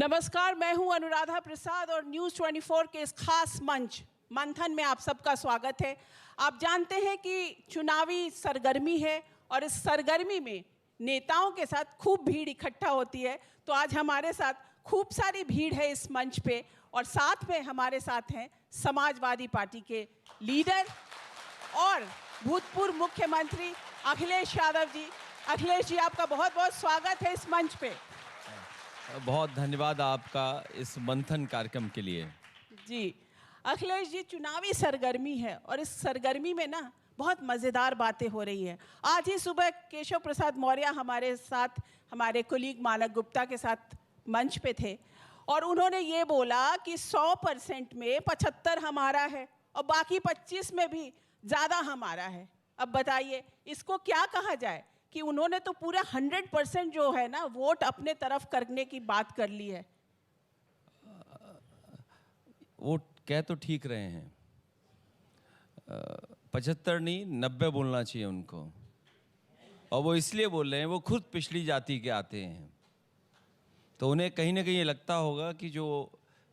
नमस्कार, मैं हूं अनुराधा प्रसाद और न्यूज़ 24 के इस खास मंच मंथन में आप सबका स्वागत है। आप जानते हैं कि चुनावी सरगर्मी है और इस सरगर्मी में नेताओं के साथ खूब भीड़ इकट्ठा होती है। तो आज हमारे साथ खूब सारी भीड़ है इस मंच पे और साथ में हमारे साथ हैं समाजवादी पार्टी के लीडर और भूतपूर्व मुख्यमंत्री अखिलेश यादव जी। अखिलेश जी, आपका बहुत बहुत स्वागत है इस मंच पे। बहुत धन्यवाद आपका इस मंथन कार्यक्रम के लिए। जी अखिलेश जी, चुनावी सरगर्मी है और इस सरगर्मी में ना बहुत मज़ेदार बातें हो रही हैं। आज ही सुबह केशव प्रसाद मौर्य हमारे साथ, हमारे कोलीग मानक गुप्ता के साथ मंच पे थे और उन्होंने ये बोला कि 100% में 75 हमारा है और बाकी 25 में भी ज़्यादा हमारा है। अब बताइए इसको क्या कहा जाए कि उन्होंने तो पूरा 100% जो है ना वोट अपने तरफ करने की बात कर ली है। वो कह तो ठीक रहे हैं, 75 नहीं 90 बोलना चाहिए उनको, और वो इसलिए बोल रहे हैं वो खुद पिछड़ी जाति के आते हैं, तो उन्हें कहीं ना कहीं ये लगता होगा कि जो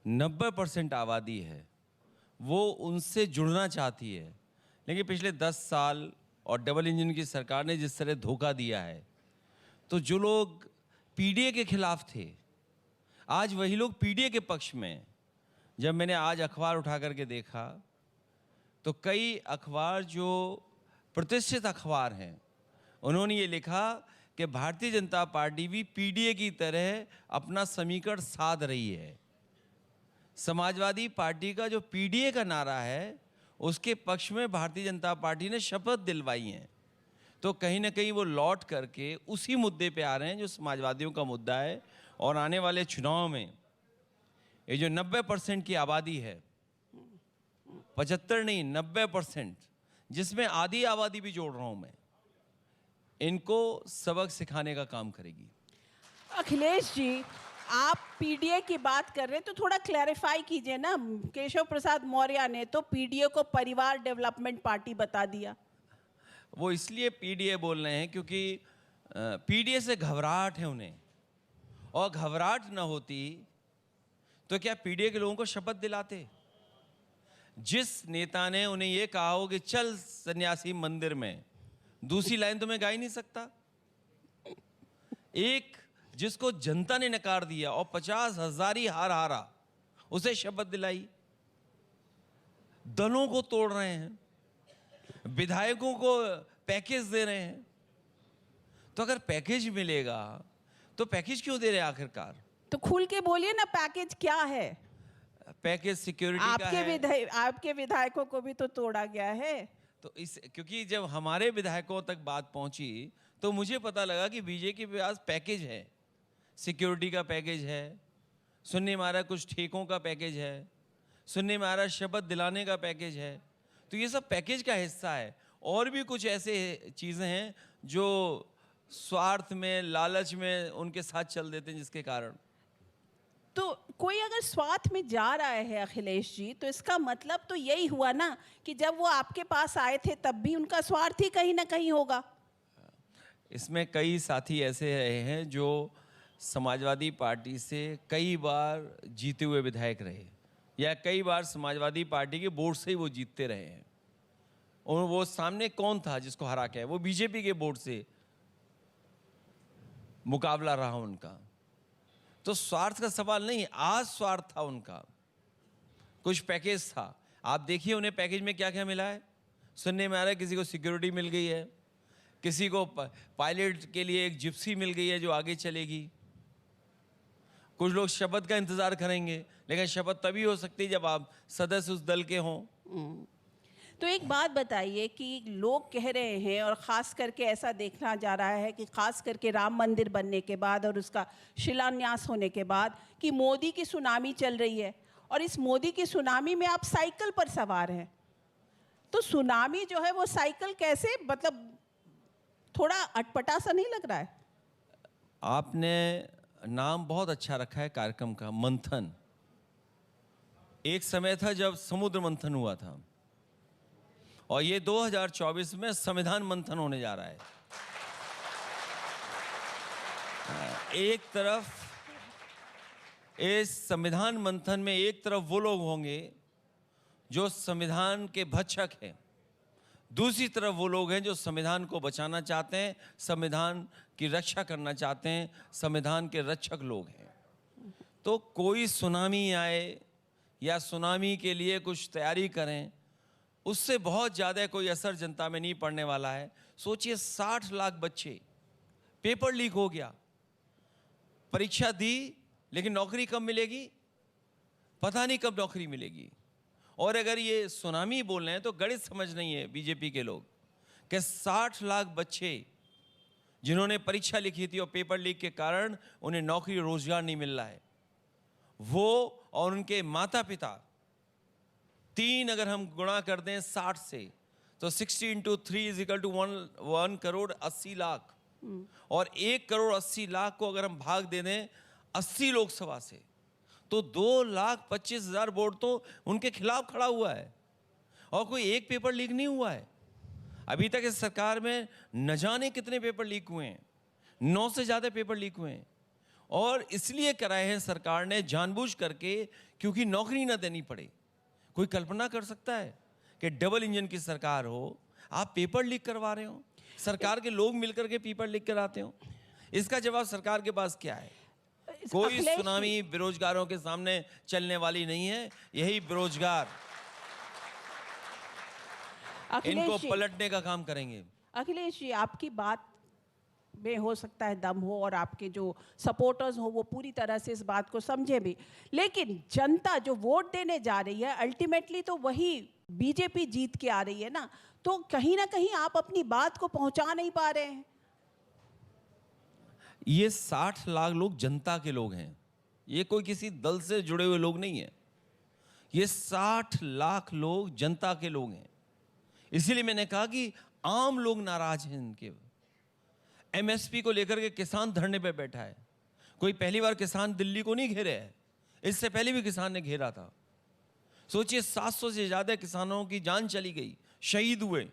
90% आबादी है वो उनसे जुड़ना चाहती है। लेकिन पिछले 10 साल और डबल इंजन की सरकार ने जिस तरह धोखा दिया है, तो जो लोग पीडीए के खिलाफ थे आज वही लोग पीडीए के पक्ष में। जब मैंने आज अखबार उठा करके देखा तो कई अखबार जो प्रतिष्ठित अखबार हैं उन्होंने ये लिखा कि भारतीय जनता पार्टी भी पीडीए की तरह अपना समीकरण साध रही है। समाजवादी पार्टी का जो पीडीए का नारा है उसके पक्ष में भारतीय जनता पार्टी ने शपथ दिलवाई है। तो कहीं ना कहीं वो लौट करके उसी मुद्दे पे आ रहे हैं जो समाजवादियों का मुद्दा है। और आने वाले चुनाव में ये जो 90% की आबादी है, 75 नहीं 90%, जिसमें आधी आबादी भी जोड़ रहा हूं मैं, इनको सबक सिखाने का काम करेगी। अखिलेश जी, आप पीडीए की बात कर रहे हैं तो थोड़ा क्लैरिफाई कीजिए ना। केशव प्रसाद मौर्य ने तो पीडीए को परिवार डेवलपमेंट पार्टी बता दिया। वो इसलिए पीडीए बोल रहे हैं क्योंकि पीडीए से घबराहट है उन्हें, और घबराहट न होती तो क्या पीडीए के लोगों को शपथ दिलाते। जिस नेता ने उन्हें यह कहा हो कि चल सन्यासी मंदिर में, दूसरी लाइन तो मैं गा ही नहीं सकता। एक जिसको जनता ने नकार दिया और 50,000 ही हार हारा, उसे शपथ दिलाई। दलों को तोड़ रहे हैं, विधायकों को पैकेज दे रहे हैं। तो अगर पैकेज मिलेगा तो पैकेज क्यों दे रहे हैं आखिरकार? तो खुल के बोलिए ना, पैकेज क्या है? पैकेज सिक्योरिटी का है। आपके विधायकों को भी तो तोड़ा गया है। तो इस क्योंकि जब हमारे विधायकों तक बात पहुंची तो मुझे पता लगा कि बीजेपी के पास पैकेज है, सिक्योरिटी का पैकेज है, सुनने में आ रहा कुछ ठेकों का पैकेज है, सुनने में आ रहा शपथ दिलाने का पैकेज है। तो ये सब पैकेज का हिस्सा है। और भी कुछ ऐसे चीज़ें हैं जो स्वार्थ में, लालच में उनके साथ चल देते हैं, जिसके कारण। तो कोई अगर स्वार्थ में जा रहा है अखिलेश जी, तो इसका मतलब तो यही हुआ ना कि जब वो आपके पास आए थे तब भी उनका स्वार्थ ही कहीं ना कहीं होगा। इसमें कई साथी ऐसे रहे हैं जो समाजवादी पार्टी से कई बार जीते हुए विधायक रहे, या कई बार समाजवादी पार्टी के बोर्ड से ही वो जीतते रहे हैं। और वो सामने कौन था जिसको हरा के? वो बीजेपी के बोर्ड से मुकाबला रहा उनका। तो स्वार्थ का सवाल नहीं, आज स्वार्थ था उनका, कुछ पैकेज था। आप देखिए उन्हें पैकेज में क्या क्या मिला है। सुनने में आ रहा है किसी को सिक्योरिटी मिल गई है, किसी को पायलट के लिए एक जिप्सी मिल गई है जो आगे चलेगी। कुछ लोग शपथ का इंतजार करेंगे, लेकिन शपथ तभी हो सकती है जब आप सदस्य उस दल के हों। तो एक बात बताइए कि लोग कह रहे हैं और ख़ास करके ऐसा देखना जा रहा है कि ख़ास करके राम मंदिर बनने के बाद और उसका शिलान्यास होने के बाद कि मोदी की सुनामी चल रही है, और इस मोदी की सुनामी में आप साइकिल पर सवार हैं। तो सुनामी जो है वो साइकिल कैसे, मतलब थोड़ा अटपटा सा नहीं लग रहा है? आपने नाम बहुत अच्छा रखा है कार्यक्रम का, मंथन। एक समय था जब समुद्र मंथन हुआ था, और ये 2024 में संविधान मंथन होने जा रहा है। एक तरफ इस संविधान मंथन में एक तरफ वो लोग होंगे जो संविधान के भक्षक हैं, दूसरी तरफ वो लोग हैं जो संविधान को बचाना चाहते हैं, संविधान की रक्षा करना चाहते हैं, संविधान के रक्षक लोग हैं। तो कोई सुनामी आए या सुनामी के लिए कुछ तैयारी करें, उससे बहुत ज़्यादा कोई असर जनता में नहीं पड़ने वाला है। सोचिए 60 लाख बच्चे, पेपर लीक हो गया, परीक्षा दी, लेकिन नौकरी कब मिलेगी पता नहीं, कब नौकरी मिलेगी। और अगर ये सुनामी बोल रहे हैं तो गणित समझ नहीं है बीजेपी के लोग कि 60 लाख बच्चे जिन्होंने परीक्षा लिखी थी और पेपर लीक के कारण उन्हें नौकरी रोजगार नहीं मिल रहा है, वो और उनके माता पिता, 3 अगर हम गुणा कर दें 60 से तो 60 into 3 is equal to 1 crore 80 lakh, और 1 करोड़ 80 लाख को अगर हम भाग दे दें 80 लोकसभा से तो 2,25,000 वोट तो उनके खिलाफ खड़ा हुआ है, और कोई एक पेपर लीक नहीं हुआ है। अभी तक इस सरकार में न जाने कितने पेपर लीक हुए हैं, 9 से ज़्यादा पेपर लीक हुए हैं, और इसलिए कराए हैं सरकार ने जानबूझ करके क्योंकि नौकरी ना देनी पड़े। कोई कल्पना कर सकता है कि डबल इंजन की सरकार हो, आप पेपर लीक करवा रहे हो, सरकार के लोग मिलकर के पेपर लीक कराते हो? इसका जवाब सरकार के पास क्या है? कोई सुनामी बेरोजगारों के सामने चलने वाली नहीं है। यही बेरोजगार इनको पलटने का काम करेंगे। अखिलेश जी, आपकी बात में हो सकता है दम हो और आपके जो सपोर्टर्स हो वो पूरी तरह से इस बात को समझे भी, लेकिन जनता जो वोट देने जा रही है अल्टीमेटली तो वही बीजेपी जीत के आ रही है ना, तो कहीं ना कहीं आप अपनी बात को पहुंचा नहीं पा रहे हैं। ये 60 लाख लोग जनता के लोग हैं, ये कोई किसी दल से जुड़े हुए लोग नहीं हैं। ये 60 लाख लोग जनता के लोग हैं। इसीलिए मैंने कहा कि आम लोग नाराज हैं इनके। एमएसपी को लेकर के किसान धरने पे बैठा है। कोई पहली बार किसान दिल्ली को नहीं घेरे है, इससे पहले भी किसान ने घेरा था। सोचिए 700 से ज्यादा किसानों की जान चली गई, शहीद हुए,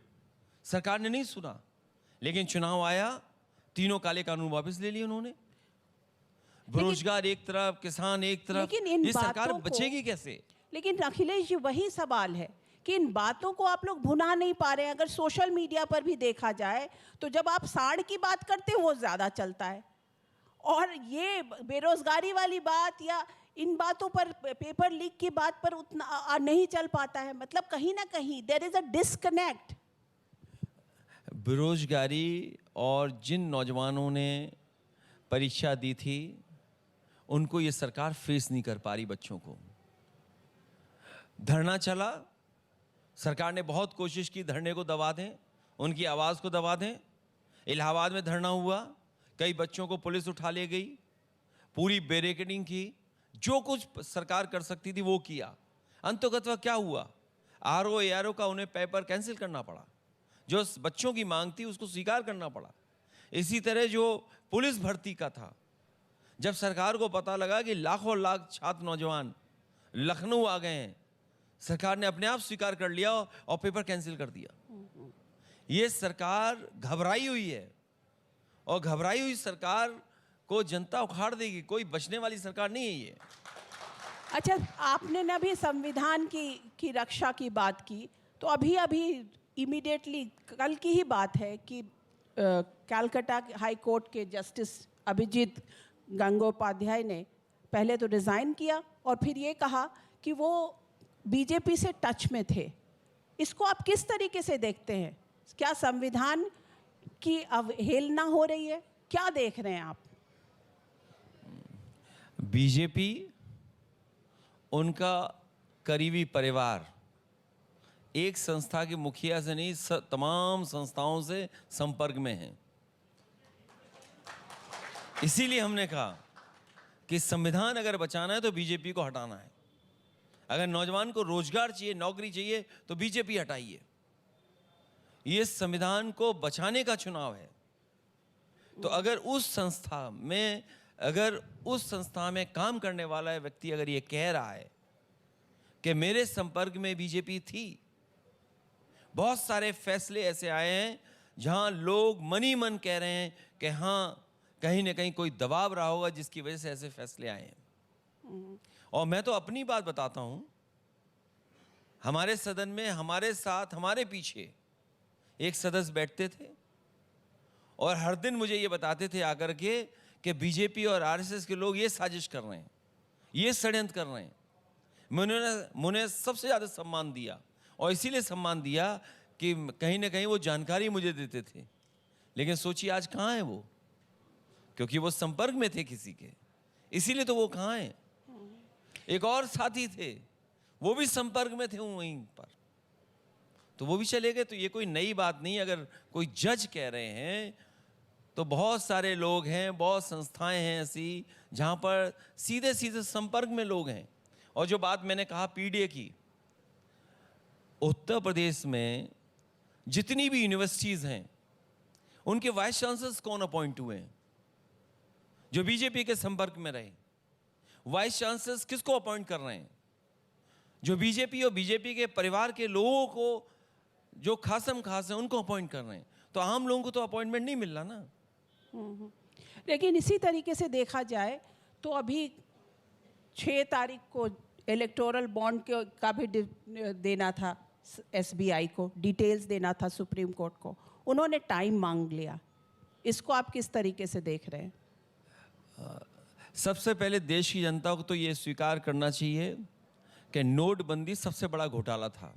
सरकार ने नहीं सुना। लेकिन चुनाव आया, तीनों काले कानून वापस ले लिए उन्होंने। बेरोजगार एक तरफ, किसान एक तरफ, लेकिन ये सरकार बचेगी कैसे? लेकिन अखिलेश जी, वही सवाल है कि इन बातों को आप लोग भुना नहीं पा रहे हैं। अगर सोशल मीडिया पर भी देखा जाए तो जब आप साड़ की बात करते हैं वो ज्यादा चलता है, और ये बेरोजगारी वाली बात या इन बातों पर, पेपर लीक की बात पर उतना नहीं चल पाता है। मतलब कहीं ना कहीं देयर इज अ डिस्कनेक्ट। बेरोजगारी और जिन नौजवानों ने परीक्षा दी थी उनको ये सरकार फेस नहीं कर पा रही। बच्चों को धरना चला, सरकार ने बहुत कोशिश की धरने को दबा दें, उनकी आवाज़ को दबा दें। इलाहाबाद में धरना हुआ, कई बच्चों को पुलिस उठा ले गई, पूरी बैरिकेडिंग की, जो कुछ सरकार कर सकती थी वो किया। अंततः क्या हुआ? आरओ एआरओ का उन्हें पेपर कैंसिल करना पड़ा, जो बच्चों की मांग थी उसको स्वीकार करना पड़ा। इसी तरह जो पुलिस भर्ती का था, जब सरकार को पता लगा कि लाखों लाख छात्र नौजवान लखनऊ आ गए हैं, सरकार ने अपने आप स्वीकार कर लिया और पेपर कैंसिल कर दिया। ये सरकार घबराई हुई है, और घबराई हुई सरकार को जनता उखाड़ देगी। कोई बचने वाली सरकार नहीं है ये। अच्छा, आपने ना भी संविधान की रक्षा की बात की, तो अभी इमीडिएटली कल की ही बात है कि कलकत्ता हाई कोर्ट के जस्टिस अभिजीत गंगोपाध्याय ने पहले तो रिज़ाइन किया और फिर ये कहा कि वो बीजेपी से टच में थे। इसको आप किस तरीके से देखते हैं? क्या संविधान की अवहेलना हो रही है? क्या देख रहे हैं आप? बीजेपी, उनका करीबी परिवार एक संस्था के मुखिया से नहीं, तमाम संस्थाओं से संपर्क में है। इसीलिए हमने कहा कि संविधान अगर बचाना है तो बीजेपी को हटाना है। अगर नौजवान को रोजगार चाहिए, नौकरी चाहिए, तो बीजेपी हटाइए। ये संविधान को बचाने का चुनाव है। तो अगर उस संस्था में काम करने वाला व्यक्ति अगर ये कह रहा है कि मेरे संपर्क में बीजेपी थी, बहुत सारे फैसले ऐसे आए हैं जहां लोग मन ही मन कह रहे हैं कि हाँ, कहीं ना कहीं कोई दबाव रहा होगा जिसकी वजह से ऐसे फैसले आए हैं। और मैं तो अपनी बात बताता हूं, हमारे सदन में हमारे साथ हमारे पीछे एक सदस्य बैठते थे और हर दिन मुझे ये बताते थे आकर के कि बीजेपी और आरएसएस के लोग ये साजिश कर रहे हैं, ये षड्यंत्र कर रहे हैं। मैंने सबसे ज़्यादा सम्मान दिया, और इसीलिए सम्मान दिया कि कहीं ना कहीं वो जानकारी मुझे देते थे। लेकिन सोचिए आज कहाँ है वो, क्योंकि वो संपर्क में थे किसी के, इसीलिए तो वो कहाँ हैं। एक और साथी थे, वो भी संपर्क में थे वहीं पर, तो वो भी चले गए। तो ये कोई नई बात नहीं। अगर कोई जज कह रहे हैं तो बहुत सारे लोग हैं, बहुत संस्थाएं हैं ऐसी जहां पर सीधे सीधे संपर्क में लोग हैं। और जो बात मैंने कहा पीडीए की, उत्तर प्रदेश में जितनी भी यूनिवर्सिटीज हैं उनके वाइस चांसलर्स कौन अपॉइंट हुए हैं? जो बीजेपी के संपर्क में रहे। वाइस चांसलर्स किसको अपॉइंट कर रहे हैं? जो बीजेपी और बीजेपी के परिवार के लोगों को जो खासम खास है उनको अपॉइंट कर रहे हैं। तो आम लोगों को तो अपॉइंटमेंट नहीं मिल रहा ना। लेकिन इसी तरीके से देखा जाए तो अभी 6 तारीख को इलेक्टोरल बॉन्ड का भी देना था एसबीआई को, डिटेल्स देना था सुप्रीम कोर्ट को, उन्होंने टाइम मांग लिया। इसको आप किस तरीके से देख रहे हैं? सबसे पहले देश की जनता को तो ये स्वीकार करना चाहिए कि नोटबंदी सबसे बड़ा घोटाला था,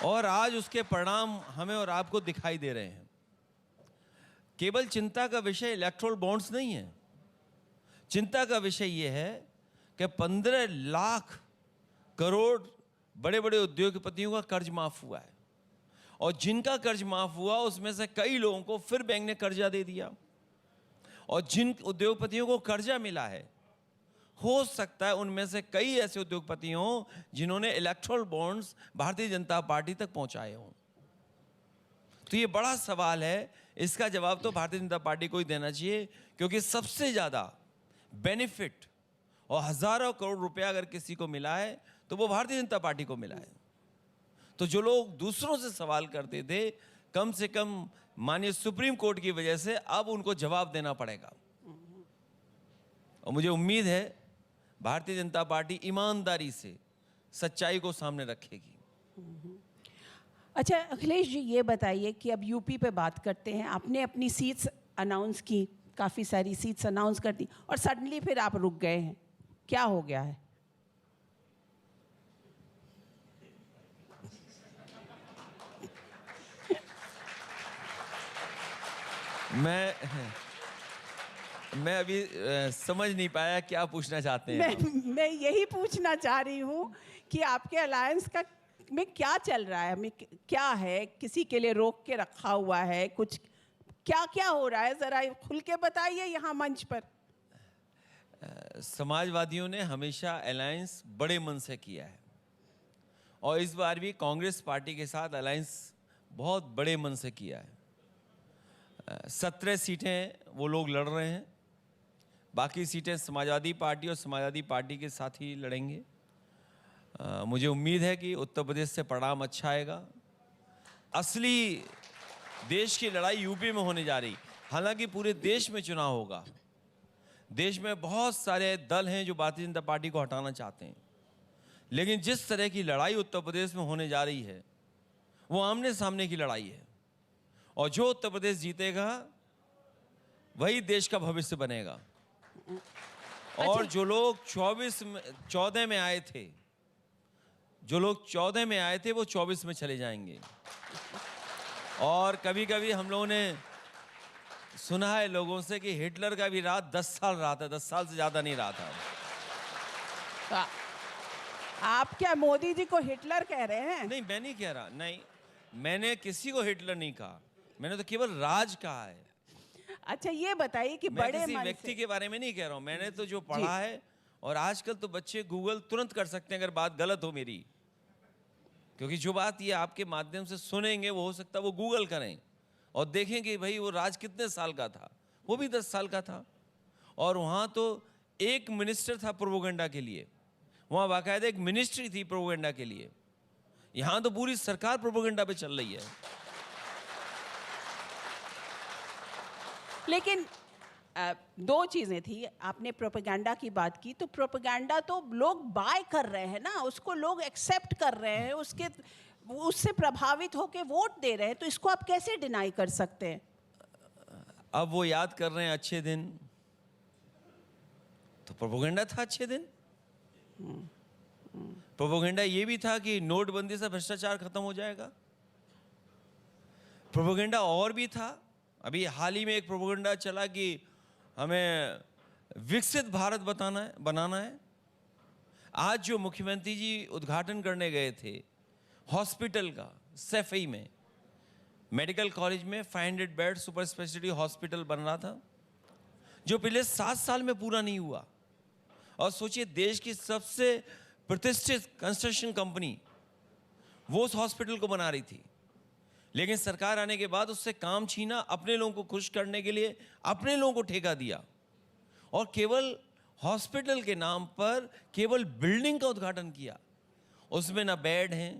और आज उसके परिणाम हमें और आपको दिखाई दे रहे हैं। केवल चिंता का विषय इलेक्टोरल बॉन्ड्स नहीं है। चिंता का विषय यह है कि 15 लाख करोड़ बड़े बड़े उद्योगपतियों का कर्ज माफ हुआ है, और जिनका कर्ज माफ हुआ उसमें से कई लोगों को फिर बैंक ने कर्जा दे दिया। और जिन उद्योगपतियों को कर्जा मिला है, हो सकता है उनमें से कई ऐसे उद्योगपति हों जिन्होंने electoral bonds Bharatiya Janata party तक पहुंचाए हों। तो ये बड़ा सवाल है, इसका जवाब तो भारतीय जनता पार्टी को ही देना चाहिए, क्योंकि सबसे ज़्यादा बेनिफिट और हज़ारों करोड़ रुपया अगर किसी को मिला है तो वो भारतीय जनता पार्टी को मिला है। तो जो लोग दूसरों से सवाल करते थे, कम से कम माननीय सुप्रीम कोर्ट की वजह से अब उनको जवाब देना पड़ेगा। और मुझे उम्मीद है भारतीय जनता पार्टी ईमानदारी से सच्चाई को सामने रखेगी। अच्छा अखिलेश जी, ये बताइए कि अब यूपी पे बात करते हैं। आपने अपनी सीट्स अनाउंस की, काफ़ी सारी सीट्स अनाउंस कर दी, और सडनली फिर आप रुक गए हैं। क्या हो गया है? मैं अभी समझ नहीं पाया क्या पूछना चाहते हैं। मैं यही पूछना चाह रही हूँ कि आपके अलायंस का में क्या चल रहा है, क्या है? किसी के लिए रोक के रखा हुआ है कुछ? क्या क्या हो रहा है, जरा खुल के बताइए यहाँ मंच पर। समाजवादियों ने हमेशा अलायंस बड़े मन से किया है, और इस बार भी कांग्रेस पार्टी के साथ अलायंस बहुत बड़े मन से किया है। 17 सीटें वो लोग लड़ रहे हैं, बाकी सीटें समाजवादी पार्टी और समाजवादी पार्टी के साथ ही लड़ेंगे। मुझे उम्मीद है कि उत्तर प्रदेश से परिणाम अच्छा आएगा। असली देश की लड़ाई यूपी में होने जा रही। हालांकि पूरे देश में चुनाव होगा, देश में बहुत सारे दल हैं जो भारतीय जनता पार्टी को हटाना चाहते हैं, लेकिन जिस तरह की लड़ाई उत्तर प्रदेश में होने जा रही है वो आमने सामने की लड़ाई है, और जो उत्तर प्रदेश जीतेगा वही देश का भविष्य बनेगा। और जो लोग 14 में आए थे, जो लोग 14 में आए थे वो 24 में चले जाएंगे। और कभी कभी हम लोगों ने सुना है लोगों से कि हिटलर का भी राज 10 साल रहा था, 10 साल से ज्यादा नहीं रहा था। आप क्या मोदी जी को हिटलर कह रहे हैं? नहीं, मैं नहीं कह रहा, नहीं, मैंने किसी को हिटलर नहीं कहा, मैंने तो केवल राज कहा है। अच्छा ये बताइए कि मैं बड़े किसी व्यक्ति के बारे में नहीं कह रहा हूं, मैंने तो जो पढ़ा है। और आजकल तो बच्चे गूगल तुरंत कर सकते हैं अगर बात गलत हो मेरी, क्योंकि जो बात ये आपके माध्यम से सुनेंगे वो हो सकता है वो गूगल करें और देखें कि भाई वो राज कितने साल का था। वो भी 10 साल का था, और वहाँ तो एक मिनिस्टर था प्रोपेगेंडा के लिए, वहाँ बाकायदा एक मिनिस्ट्री थी प्रोपेगेंडा के लिए। यहाँ तो पूरी सरकार प्रोपेगेंडा पे चल रही है। लेकिन दो चीज़ें थी। आपने प्रोपेगेंडा की बात की, तो प्रोपेगेंडा तो लोग बाय कर रहे हैं ना, उसको लोग एक्सेप्ट कर रहे हैं, उससे प्रभावित होकर वोट दे रहे हैं, तो इसको आप कैसे डिनाई कर सकते हैं? अब वो याद कर रहे हैं अच्छे दिन, तो प्रोपेगेंडा था अच्छे दिन। प्रोपेगेंडा ये भी था कि नोटबंदी से भ्रष्टाचार खत्म हो जाएगा। प्रोपेगेंडा और भी था, अभी हाल ही में एक प्रोपेगेंडा चला कि हमें विकसित भारत बनाना है। आज जो मुख्यमंत्री जी उद्घाटन करने गए थे हॉस्पिटल का, सैफई में मेडिकल कॉलेज में 500 बेड सुपर स्पेशलिटी हॉस्पिटल बन रहा था, जो पिछले 7 साल में पूरा नहीं हुआ। और सोचिए, देश की सबसे प्रतिष्ठित कंस्ट्रक्शन कंपनी वो उस हॉस्पिटल को बना रही थी, लेकिन सरकार आने के बाद उससे काम छीना, अपने लोगों को खुश करने के लिए अपने लोगों को ठेका दिया, और केवल हॉस्पिटल के नाम पर केवल बिल्डिंग का उद्घाटन किया। उसमें ना बेड हैं,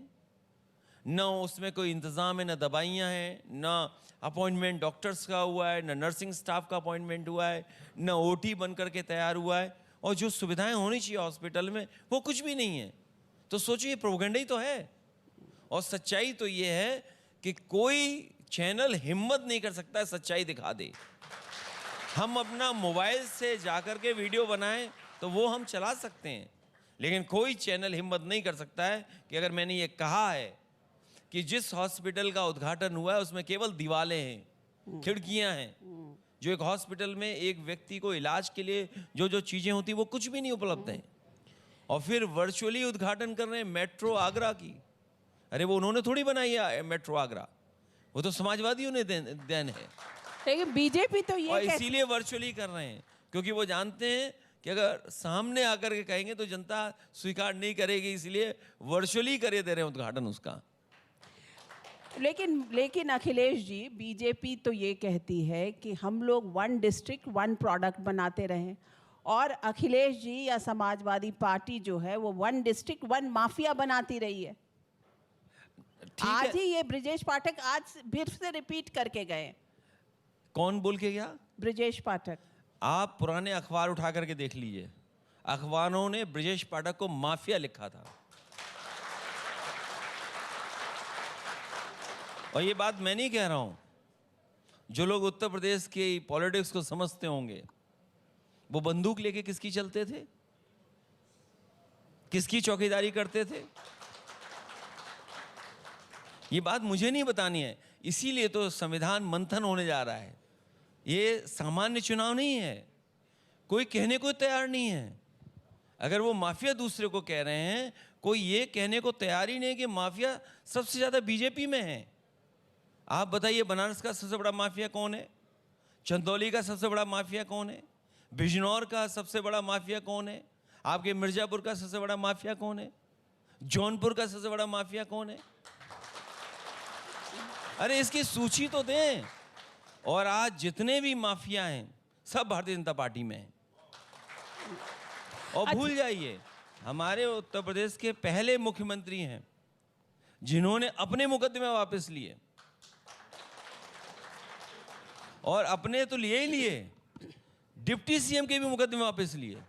न उसमें कोई इंतज़ाम है, न दवाइयाँ हैं, न अपॉइंटमेंट डॉक्टर्स का हुआ है, न नर्सिंग स्टाफ का अपॉइंटमेंट हुआ है, न ओटी बन करके तैयार हुआ है, और जो सुविधाएं होनी चाहिए हॉस्पिटल में वो कुछ भी नहीं है। तो सोचिए, प्रोपेगेंडा ही तो है। और सच्चाई तो ये है कि कोई चैनल हिम्मत नहीं कर सकता है सच्चाई दिखा दे। हम अपना मोबाइल से जाकर के वीडियो बनाएं तो वो हम चला सकते हैं, लेकिन कोई चैनल हिम्मत नहीं कर सकता है कि अगर मैंने ये कहा है कि जिस हॉस्पिटल का उद्घाटन हुआ है उसमें केवल दीवारें हैं, खिड़कियां हैं, जो एक हॉस्पिटल में एक व्यक्ति को इलाज के लिए जो जो चीज़ें होती वो कुछ भी नहीं उपलब्ध हैं, और फिर वर्चुअली उद्घाटन कर रहे हैं मेट्रो आगरा की। अरे वो उन्होंने थोड़ी बनाई है मेट्रो आगरा, वो तो समाजवादियों ने देन है। लेकिन बीजेपी तो ये और इसीलिए वर्चुअली कर रहे हैं, क्योंकि वो जानते हैं कि अगर सामने आकर के कहेंगे तो जनता स्वीकार नहीं करेगी, इसलिए वर्चुअली करे दे रहे हैं उद्घाटन उसका। लेकिन अखिलेश जी, बीजेपी तो ये कहती है कि हम लोग 1 डिस्ट्रिक्ट 1 प्रोडक्ट बनाते रहें, और अखिलेश जी या समाजवादी पार्टी जो है वो 1 डिस्ट्रिक्ट 1 माफिया बनाती रही है। आज ही ये ब्रिजेश पाठक आज फिर से रिपीट करके गए। कौन बोल के गया? ब्रिजेश पाठक। आप पुराने अखबार उठा करके देख लीजिए, अखबारों ने ब्रिजेश पाठक को माफिया लिखा था। और ये बात मैं नहीं कह रहा हूं, जो लोग उत्तर प्रदेश के पॉलिटिक्स को समझते होंगे, वो बंदूक लेके किसकी चलते थे, किसकी चौकीदारी करते थे, ये बात मुझे नहीं बतानी है। इसीलिए तो संविधान मंथन होने जा रहा है। ये सामान्य चुनाव नहीं है, कोई कहने को तैयार नहीं है। अगर वो माफिया दूसरे को कह रहे हैं, कोई ये कहने को तैयार ही नहीं कि माफिया सबसे ज्यादा बीजेपी में है। आप बताइए, बनारस का सबसे बड़ा माफिया कौन है? चंदौली का सबसे बड़ा माफिया कौन है? बिजनौर का सबसे बड़ा माफिया कौन है? आपके मिर्जापुर का सबसे बड़ा माफिया कौन है? जौनपुर का सबसे बड़ा माफिया कौन है? अरे इसकी सूची तो दें। और आज जितने भी माफिया हैं सब भारतीय जनता पार्टी में हैं। और भूल जाइए, हमारे उत्तर प्रदेश के पहले मुख्यमंत्री हैं जिन्होंने अपने मुकदमे वापस लिए, और अपने तो लिए ही लिए, डिप्टी सीएम के भी मुकदमे वापस लिए।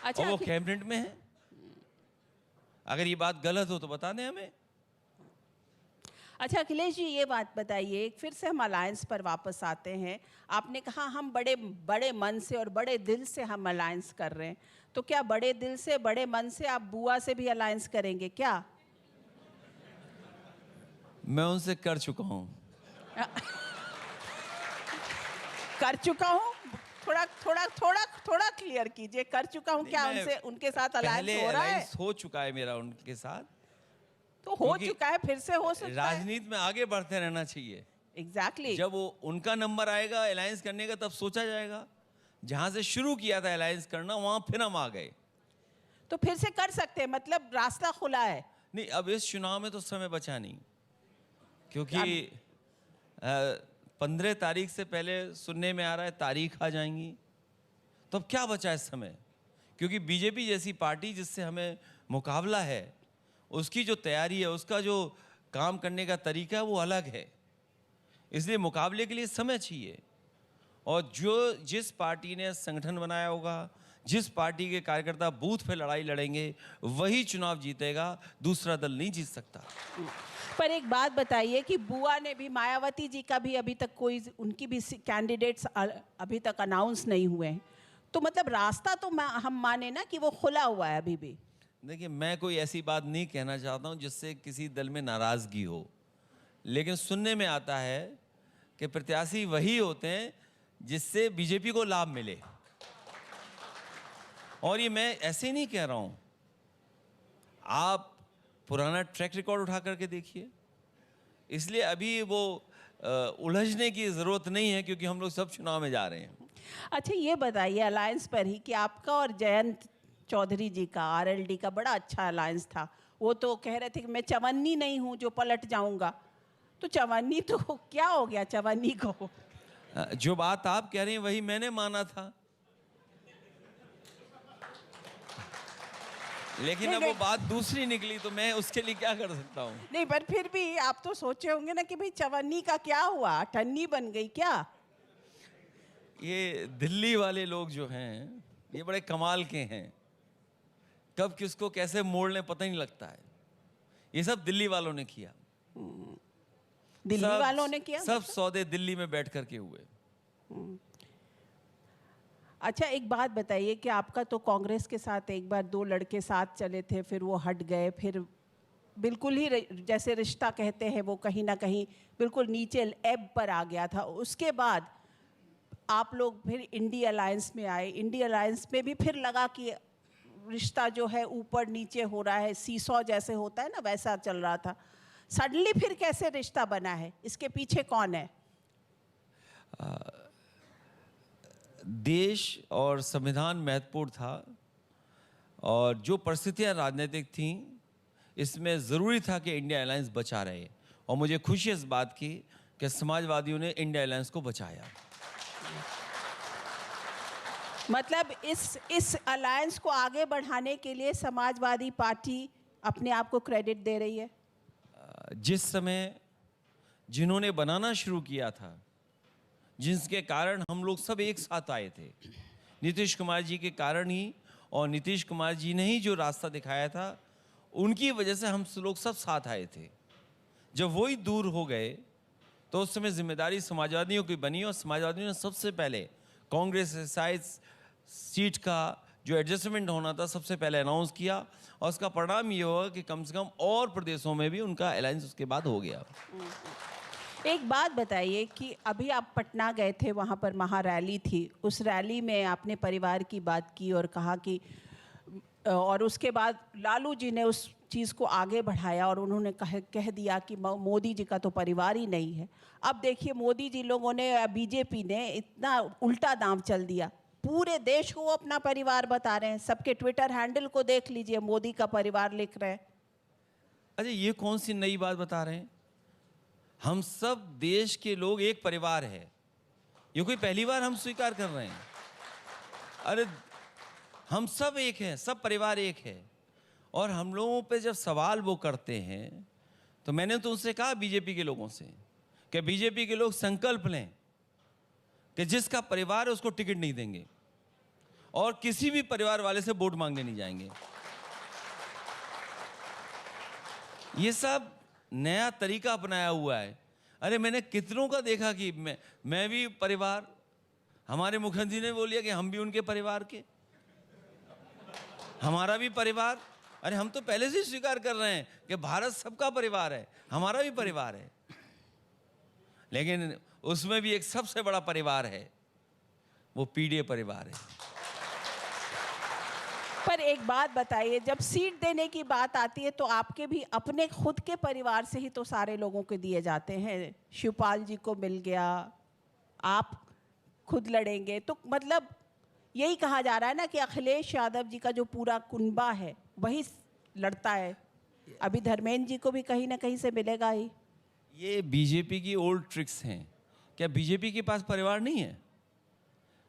अच्छा, और वो कैबिनेट में है। अगर ये बात गलत हो तो बता दें हमें। अच्छा अखिलेश जी, ये बात बताइए, फिर से हम अलायंस पर वापस आते हैं। आपने कहा हम बड़े बड़े मन से और बड़े दिल से हम अलायंस कर रहे हैं, तो क्या बड़े दिल से बड़े मन से आप बुआ से भी अलायंस करेंगे क्या? मैं उनसे कर चुका हूं। कर चुका हूँ, थोड़ा क्लियर कीजिए। कर चुका हूँ क्या उनसे, उनके साथ अलायंस हो रहा है? हो चुका है मेरा उनके साथ, तो हो चुका है, फिर से हो सकता है। राजनीति में आगे बढ़ते रहना चाहिए। एग्जैक्टली। जब वो उनका नंबर आएगा अलायंस करने का, तब सोचा जाएगा। जहां से शुरू किया था अलायंस करना, वहां फिर हम आ गए, तो फिर से कर सकते हैं, मतलब रास्ता खुला है। नहीं, अब इस चुनाव में तो समय बचा नहीं, क्योंकि 15 तारीख से पहले सुनने में आ रहा है तारीख आ जाएंगी, तो अब क्या बचा इस समय? क्योंकि बीजेपी जैसी पार्टी जिससे हमें मुकाबला है, उसकी जो तैयारी है, उसका जो काम करने का तरीका है वो अलग है, इसलिए मुकाबले के लिए समय चाहिए। और जिस पार्टी ने संगठन बनाया होगा, जिस पार्टी के कार्यकर्ता बूथ पे लड़ाई लड़ेंगे, वही चुनाव जीतेगा, दूसरा दल नहीं जीत सकता। पर एक बात बताइए कि बुआ ने भी, मायावती जी का भी अभी तक कोई, उनकी भी कैंडिडेट्स अभी तक अनाउंस नहीं हुए हैं, तो मतलब रास्ता तो हम माने ना कि वो खुला हुआ है अभी भी। देखिए, मैं कोई ऐसी बात नहीं कहना चाहता हूँ जिससे किसी दल में नाराजगी हो, लेकिन सुनने में आता है कि प्रत्याशी वही होते हैं जिससे बीजेपी को लाभ मिले। और ये मैं ऐसे ही नहीं कह रहा हूं, आप पुराना ट्रैक रिकॉर्ड उठा करके देखिए। इसलिए अभी वो उलझने की जरूरत नहीं है, क्योंकि हम लोग सब चुनाव में जा रहे हैं। अच्छा, ये बताइए अलायंस पर ही कि आपका और जयंत चौधरी जी का, आरएलडी का बड़ा अच्छा अलायंस था। वो तो कह रहे थे कि मैं चवन्नी नहीं हूं जो पलट जाऊंगा, तो चवन्नी तो क्या हो गया चवन्नी को? जो बात आप कह रही हैं वही मैंने माना था, लेकिन अब वो बात दूसरी निकली, तो मैं उसके लिए क्या कर सकता हूँ? नहीं, पर फिर भी आप तो सोचे होंगे ना कि भाई चवन्नी का क्या हुआ, अठन्नी बन गई क्या? ये दिल्ली वाले लोग जो हैं, ये बड़े कमाल के हैं, कब किसको कैसे मोड़ लें पता ही नहीं लगता है। ये सब दिल्ली वालों ने किया। दिल्ली वालों ने किया, सब सौदे दिल्ली में बैठ करके हुए। अच्छा, एक बात बताइए कि आपका तो कांग्रेस के साथ एक बार 2 लड़के साथ चले थे, फिर वो हट गए, फिर बिल्कुल ही जैसे रिश्ता कहते हैं वो कहीं ना कहीं बिल्कुल नीचे एब पर आ गया था। उसके बाद आप लोग फिर इंडी अलायंस में आए। इंडी अलायंस में भी फिर लगा कि रिश्ता जो है ऊपर नीचे हो रहा है, सीसॉ जैसे होता है ना, वैसा चल रहा था। सडनली फिर कैसे रिश्ता बना है, इसके पीछे कौन है? देश और संविधान महत्वपूर्ण था, और जो परिस्थितियां राजनीतिक थीं, इसमें ज़रूरी था कि इंडिया अलायंस बचा रहे। और मुझे खुशी है इस बात की कि समाजवादियों ने इंडिया अलायंस को बचाया। मतलब इस अलायंस को आगे बढ़ाने के लिए समाजवादी पार्टी अपने आप को क्रेडिट दे रही है। जिस समय जिन्होंने बनाना शुरू किया था, जिसके कारण हम लोग सब एक साथ आए थे, नीतीश कुमार जी के कारण ही, और नीतीश कुमार जी ने ही जो रास्ता दिखाया था, उनकी वजह से हम लोग सब साथ आए थे। जब वही दूर हो गए तो उस समय जिम्मेदारी समाजवादियों की बनी, और समाजवादियों ने सबसे पहले कांग्रेस साइज सीट का जो एडजस्टमेंट होना था सबसे पहले अनाउंस किया, और उसका परिणाम ये हुआ कि कम से कम और प्रदेशों में भी उनका अलायंस उसके बाद हो गया। एक बात बताइए कि अभी आप पटना गए थे, वहाँ पर महारैली थी, उस रैली में आपने परिवार की बात की और कहा कि, और उसके बाद लालू जी ने उस चीज़ को आगे बढ़ाया और उन्होंने कह दिया कि मोदी जी का तो परिवार ही नहीं है। अब देखिए, मोदी जी लोगों ने, बीजेपी ने इतना उल्टा दांव चल दिया, पूरे देश को वो अपना परिवार बता रहे हैं। सबके ट्विटर हैंडल को देख लीजिए, मोदी का परिवार लिख रहे हैं। अच्छा, ये कौन सी नई बात बता रहे हैं? हम सब देश के लोग एक परिवार है, ये कोई पहली बार हम स्वीकार कर रहे हैं? अरे, हम सब एक हैं, सब परिवार एक है। और हम लोगों पे जब सवाल वो करते हैं, तो मैंने तो उनसे कहा, बीजेपी के लोगों से, कि बीजेपी के लोग संकल्प लें कि जिसका परिवार है उसको टिकट नहीं देंगे, और किसी भी परिवार वाले से वोट मांगने नहीं जाएंगे। ये सब नया तरीका अपनाया हुआ है। अरे, मैंने कितनों का देखा कि मैं भी परिवार, हमारे मुख्यमंत्री ने बोल दिया कि हम भी उनके परिवार के, हमारा भी परिवार। अरे, हम तो पहले से स्वीकार कर रहे हैं कि भारत सबका परिवार है, हमारा भी परिवार है, लेकिन उसमें भी एक सबसे बड़ा परिवार है, वो पीडीए परिवार है। पर एक बात बताइए, जब सीट देने की बात आती है तो आपके भी अपने खुद के परिवार से ही तो सारे लोगों को दिए जाते हैं। शिवपाल जी को मिल गया, आप खुद लड़ेंगे, तो मतलब यही कहा जा रहा है ना कि अखिलेश यादव जी का जो पूरा कुनबा है वही लड़ता है। अभी धर्मेंद्र जी को भी कहीं ना कहीं से मिलेगा ही। ये बीजेपी की ओल्ड ट्रिक्स हैं। क्या बीजेपी के पास परिवार नहीं है?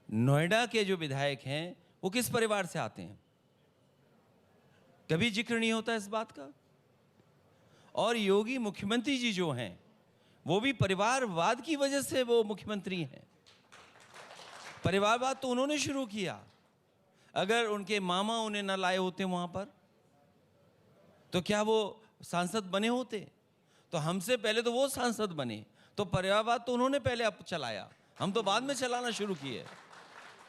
नोएडा के जो विधायक हैं वो किस परिवार से आते हैं? कभी जिक्र नहीं होता इस बात का। और योगी मुख्यमंत्री जी जो हैं वो भी परिवारवाद की वजह से वो मुख्यमंत्री हैं। परिवारवाद तो उन्होंने शुरू किया। अगर उनके मामा उन्हें न लाए होते वहां पर तो क्या वो सांसद बने होते? तो हमसे पहले तो वो सांसद बने, तो परिवारवाद तो उन्होंने पहले अब चलाया, हम तो बाद में चलाना शुरू किए।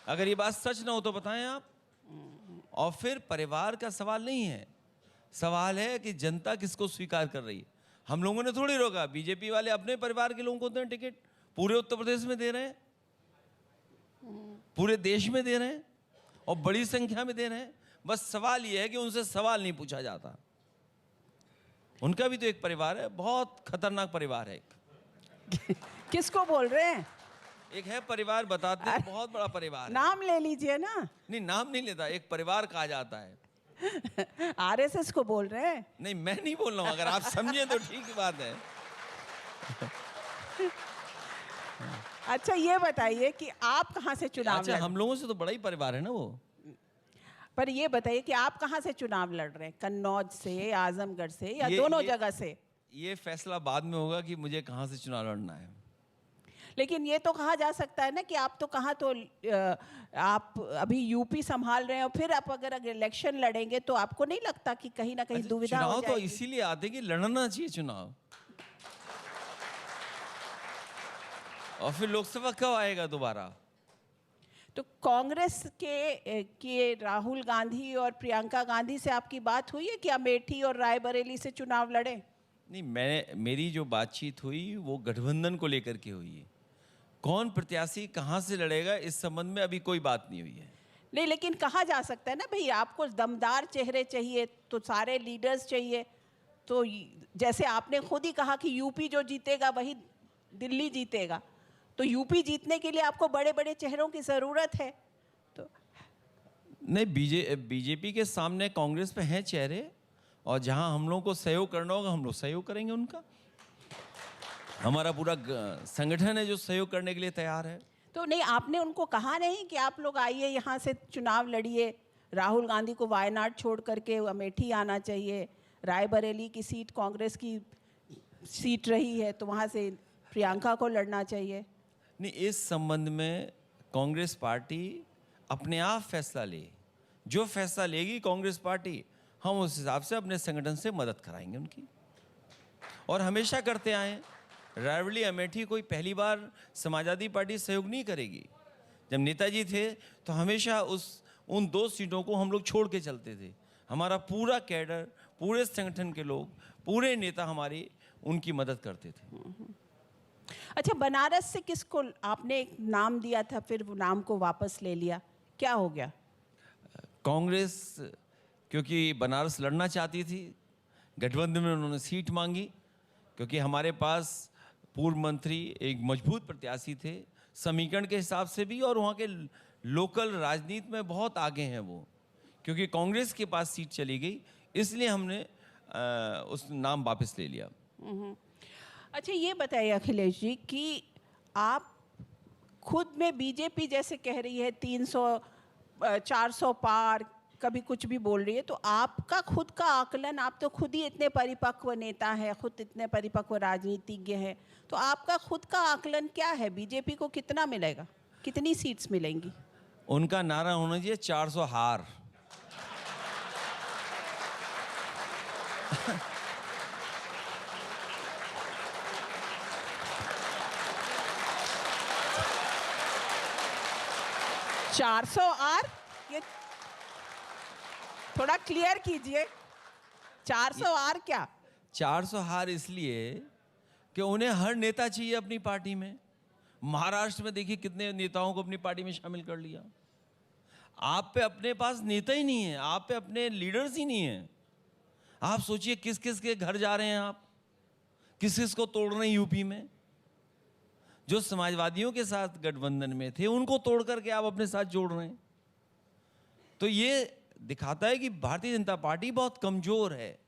अगर ये बात सच ना हो तो बताएं आप। और फिर परिवार का सवाल नहीं है, सवाल है कि जनता किसको स्वीकार कर रही है। हम लोगों ने थोड़ी रोका, बीजेपी वाले अपने परिवार के लोगों को दें टिकट, पूरे उत्तर प्रदेश में दे रहे हैं, पूरे देश में दे रहे हैं और बड़ी संख्या में दे रहे हैं। बस सवाल यह है कि उनसे सवाल नहीं पूछा जाता। उनका भी तो एक परिवार है, बहुत खतरनाक परिवार है एक। किसको बोल रहे हैं? एक है परिवार, बताते हैं, बहुत बड़ा परिवार है। नाम ले लीजिए ना। नहीं, नाम नहीं लेता, एक परिवार कहा जाता है। आरएसएस को बोल रहे हैं? नहीं, मैं नहीं बोल रहा हूं, अगर आप समझे तो ठीक बात है। अच्छा ये बताइए कि आप कहाँ से चुनाव अच्छा, हम लोगों से तो बड़ा ही परिवार है ना वो। पर ये बताइए कि आप कहाँ से चुनाव लड़ रहे हैं? कन्नौज से, आजमगढ़ से, या ये- दोनों ये- जगह से? ये फैसला बाद में होगा कि मुझे कहाँ से चुनाव लड़ना है। लेकिन ये तो कहा जा सकता है ना कि आप तो कहाँ तो आप अभी यूपी संभाल रहे हैं और फिर आप अगर इलेक्शन लड़ेंगे तो आपको नहीं लगता कि कहीं ना कहीं अच्छा, दुविधा हो चुनाव तो जाएगी? इसीलिए आते कि लड़ना चाहिए चुनाव। और फिर लोकसभा कब आएगा दोबारा? तो कांग्रेस के राहुल गांधी और प्रियंका गांधी से आपकी बात हुई है कि अमेठी और रायबरेली से चुनाव लड़े? नहीं, मेरी जो बातचीत हुई वो गठबंधन को लेकर के हुई है। कौन प्रत्याशी कहाँ से लड़ेगा इस संबंध में अभी कोई बात नहीं हुई है। नहीं, लेकिन कहा जा सकता है ना भाई, आपको दमदार चेहरे चाहिए तो सारे लीडर्स चाहिए। तो जैसे आपने खुद ही कहा कि यूपी जो जीतेगा वही दिल्ली जीतेगा, तो यूपी जीतने के लिए आपको बड़े बड़े चेहरों की ज़रूरत है। तो नहीं, बीजेपी के सामने कांग्रेस पे हैं चेहरे, और जहां हम लोगों को सहयोग करना होगा हम लोग सहयोग करेंगे उनका। हमारा पूरा संगठन है जो सहयोग करने के लिए तैयार है। तो नहीं, आपने उनको कहा नहीं कि आप लोग आइए यहाँ से चुनाव लड़िए? राहुल गांधी को वायनाड छोड़ करके अमेठी आना चाहिए, रायबरेली की सीट कांग्रेस की सीट रही है तो वहाँ से प्रियंका को लड़ना चाहिए। नहीं, इस संबंध में कांग्रेस पार्टी अपने आप फैसला ले। जो फैसला लेगी कांग्रेस पार्टी, हम उस हिसाब से अपने संगठन से मदद कराएंगे उनकी, और हमेशा करते आए हैं। रायबरेली अमेठी कोई पहली बार समाजवादी पार्टी सहयोग नहीं करेगी। जब नेताजी थे तो हमेशा उन 2 सीटों को हम लोग छोड़ के चलते थे। हमारा पूरा कैडर, पूरे संगठन के लोग, पूरे नेता हमारी उनकी मदद करते थे। अच्छा, बनारस से किसको आपने एक नाम दिया था, फिर वो नाम को वापस ले लिया, क्या हो गया? कांग्रेस क्योंकि बनारस लड़ना चाहती थी, गठबंधन में उन्होंने सीट मांगी, क्योंकि हमारे पास पूर्व मंत्री एक मजबूत प्रत्याशी थे समीकरण के हिसाब से भी, और वहाँ के लोकल राजनीति में बहुत आगे हैं वो। क्योंकि कांग्रेस के पास सीट चली गई, इसलिए हमने उस नाम वापस ले लिया। अच्छा ये बताइए अखिलेश जी कि आप खुद में बीजेपी जैसे कह रही है 300 400 पार, कभी कुछ भी बोल रही है, तो आपका खुद का आकलन, आप तो खुद ही इतने परिपक्व नेता हैं, खुद इतने परिपक्व राजनीतिज्ञ हैं, तो आपका खुद का आकलन क्या है? बीजेपी को कितना मिलेगा, कितनी सीट्स मिलेंगी? उनका नारा होना चाहिए 400 हार। चार सौ आर, ये थोड़ा क्लियर कीजिए। 400 आर क्या? 400 हार इसलिए कि उन्हें हर नेता चाहिए अपनी पार्टी में। महाराष्ट्र में देखिए कितने नेताओं को अपनी पार्टी में शामिल कर लिया। आप पे अपने पास नेता ही नहीं है, आप पे अपने लीडर्स ही नहीं है। आप सोचिए किस किस के घर जा रहे हैं आप, किस किस को तोड़ रहे हैं यूपी में। जो समाजवादियों के साथ गठबंधन में थे उनको तोड़ करके आप अपने साथ जोड़ रहे हैं। तो ये दिखाता है कि भारतीय जनता पार्टी बहुत कमजोर है।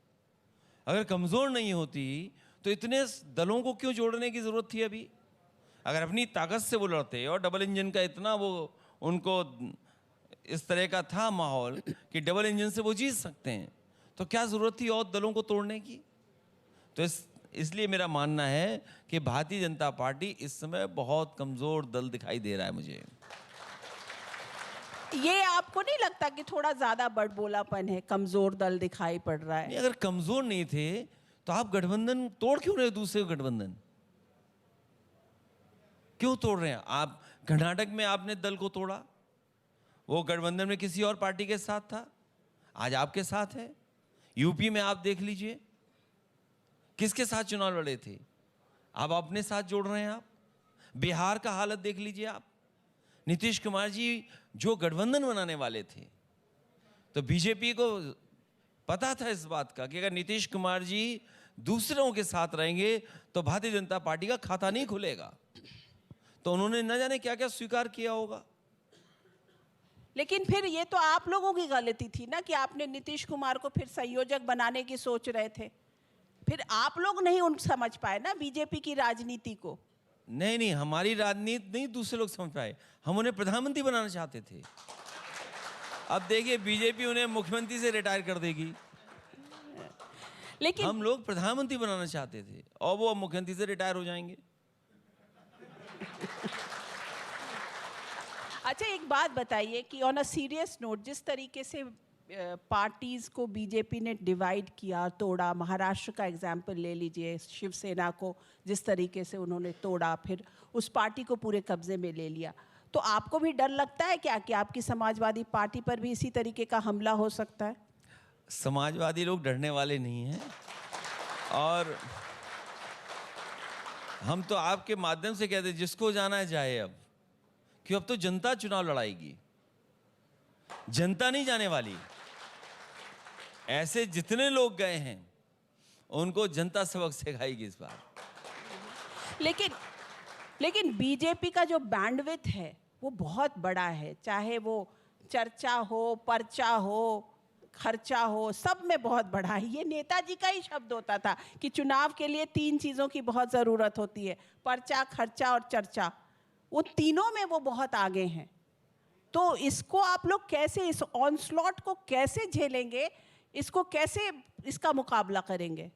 अगर कमजोर नहीं होती तो इतने दलों को क्यों जोड़ने की जरूरत थी अभी? अगर अपनी ताकत से वो लड़ते और डबल इंजन का इतना वो उनको इस तरह का था माहौल कि डबल इंजन से वो जीत सकते हैं, तो क्या जरूरत थी और दलों को तोड़ने की? तो इसलिए मेरा मानना है कि भारतीय जनता पार्टी इस समय बहुत कमजोर दल दिखाई दे रहा है मुझे। ये आपको नहीं लगता कि थोड़ा ज्यादा बड़बोलापन है, कमजोर दल दिखाई पड़ रहा है? नहीं, अगर कमजोर नहीं थे तो आप गठबंधन तोड़ क्यों रहे हो? दूसरे गठबंधन क्यों तोड़ रहे हैं आप? कर्नाटक में आपने दल को तोड़ा, वो गठबंधन में किसी और पार्टी के साथ था, आज आपके साथ है। यूपी में आप देख लीजिए किसके साथ चुनाव लड़े थे, अब अपने साथ जोड़ रहे हैं आप। बिहार का हालत देख लीजिए आप, नीतीश कुमार जी जो गठबंधन बनाने वाले थे, तो बीजेपी को पता था इस बात का कि अगर नीतीश कुमार जी दूसरों के साथ रहेंगे तो भारतीय जनता पार्टी का खाता नहीं खुलेगा, तो उन्होंने न जाने क्या क्या स्वीकार किया होगा। लेकिन फिर ये तो आप लोगों की गलती थी ना कि आपने नीतीश कुमार को फिर संयोजक बनाने की सोच रहे थे, फिर आप लोग नहीं उन समझ पाए ना बीजेपी की राजनीति को। नहीं नहीं, हमारी राजनीति नहीं दूसरे लोग समझ पाए, हम उन्हें प्रधानमंत्री बनाना चाहते थे। अब देखिए बीजेपी उन्हें मुख्यमंत्री से रिटायर कर देगी, लेकिन हम लोग प्रधानमंत्री बनाना चाहते थे और वो मुख्यमंत्री से रिटायर हो जाएंगे। अच्छा, एक बात बताइए कि ऑन अ सीरियस नोट, जिस तरीके से पार्टीज को बीजेपी ने डिवाइड किया, तोड़ा, महाराष्ट्र का एग्जाम्पल ले लीजिए, शिवसेना को जिस तरीके से उन्होंने तोड़ा, फिर उस पार्टी को पूरे कब्जे में ले लिया, तो आपको भी डर लगता है क्या कि आपकी समाजवादी पार्टी पर भी इसी तरीके का हमला हो सकता है? समाजवादी लोग डरने वाले नहीं हैं, और हम तो आपके माध्यम से कहते हैं जिसको जाना है जाए, अब कि अब तो जनता चुनाव लड़ाएगी, जनता नहीं जाने वाली। ऐसे जितने लोग गए हैं उनको जनता सबक सिखाएगी इस बार। लेकिन बीजेपी का जो बैंडविड्थ है वो बहुत बड़ा है, चाहे वो चर्चा हो, पर्चा हो, खर्चा हो, सब में बहुत बड़ा है। ये नेताजी का ही शब्द होता था कि चुनाव के लिए 3 चीज़ों की बहुत ज़रूरत होती है, पर्चा, खर्चा और चर्चा। वो तीनों में वो बहुत आगे हैं। तो इसको आप लोग कैसे, इस ऑनस्लॉट को कैसे झेलेंगे, इसको कैसे, इसका मुकाबला करेंगे?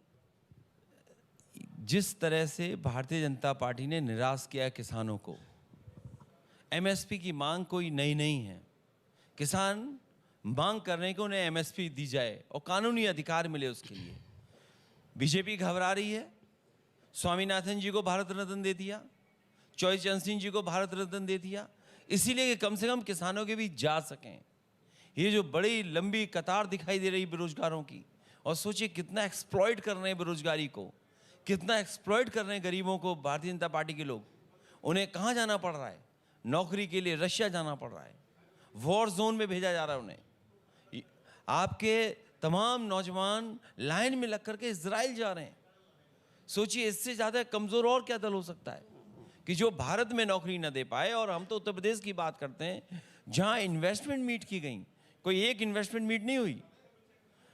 जिस तरह से भारतीय जनता पार्टी ने निराश किया किसानों को, एमएसपी की मांग कोई नई नहीं है। किसान मांग कर रहे हैं कि उन्हें एमएसपी दी जाए और कानूनी अधिकार मिले उसके लिए। बीजेपी घबरा रही है, स्वामीनाथन जी को भारत रत्न दे दिया, चौधरी चरण सिंह जी को भारत रत्न दे दिया, इसीलिए कि कम से कम किसानों के बीच जा सकें। ये जो बड़ी लंबी कतार दिखाई दे रही बेरोजगारों की, और सोचिए कितना एक्सप्लॉइट कर रहे हैं बेरोजगारी को, कितना एक्सप्लॉइट कर रहे हैं गरीबों को भारतीय जनता पार्टी के लोग। उन्हें कहाँ जाना पड़ रहा है नौकरी के लिए? रशिया जाना पड़ रहा है, वॉर जोन में भेजा जा रहा है उन्हें। आपके तमाम नौजवान लाइन में लग करके इजराइल जा रहे हैं। सोचिए इससे ज़्यादा कमज़ोर और क्या दल हो सकता है कि जो भारत में नौकरी न दे पाए। और हम तो उत्तर प्रदेश की बात करते हैं जहाँ इन्वेस्टमेंट मीट की गई, कोई एक इन्वेस्टमेंट मीट नहीं हुई।